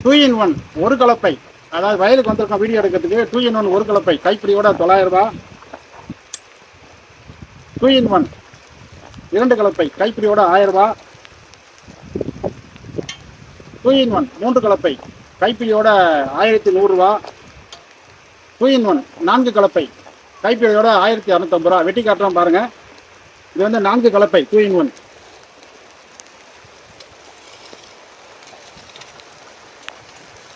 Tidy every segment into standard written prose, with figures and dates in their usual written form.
2 in 1 ஒரு கலப்பை. அதாவது வயலுக்கு வந்திருக்கோம் வீடியோ எடுக்கிறதுக்கு. 2 in 1 ஒரு கலப்பை கைப்பிடியோட 900 ரூபாய். 2 in 1 இரண்டு கலப்பை கைப்பிடியோட 1000 ரூபாய். 2 in 1 மூன்று கலப்பை கைப்பிடியோட 1100 ரூபாய். 2 in 1 நான்கு கலப்பை கைப்பிடியோட 1250 ரூபாய். வெட்டி காட்டுறோம் பாருங்க. இது வந்து நான்கு கலப்பை 2 in 1.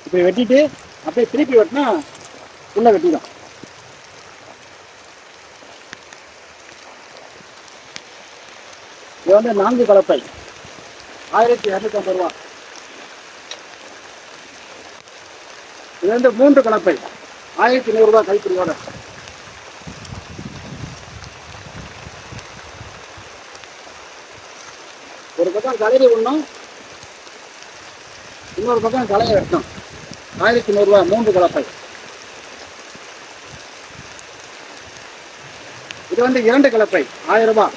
இப்போ வெட்டிட்டு அப்படியே திருப்பி வெட்டினா உள்ள வெட்டிடும். இது வந்து நான்கு கலப்பை 1250 ரூபா. இது வந்து மூன்று கலப்பை 1100 ரூபாய் கைப்பிடியோட. ஒரு பக்கம் கலையை விடணும், இன்னொரு பக்கம் கலையை வெட்டணும். 1100 ரூபாய் மூன்று கலப்பை. இது வந்து இரண்டு கலப்பை 1000 ரூபாய்.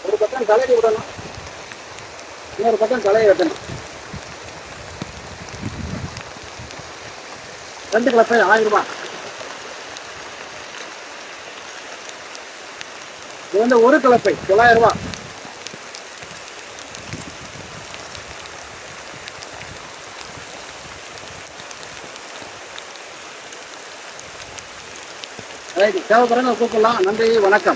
ஒரு பக்கம் கலையை விடணும், இன்னொரு பக்கம் கலையை வெட்டணும். ரெண்டு கலப்பை 1000 ரூபாய். இது வந்து ஒரு கலப்பை 900 ரூபாய். ரைட், தேவைப்படுறவங்க கூப்பிடலாம். நன்றி, வணக்கம்.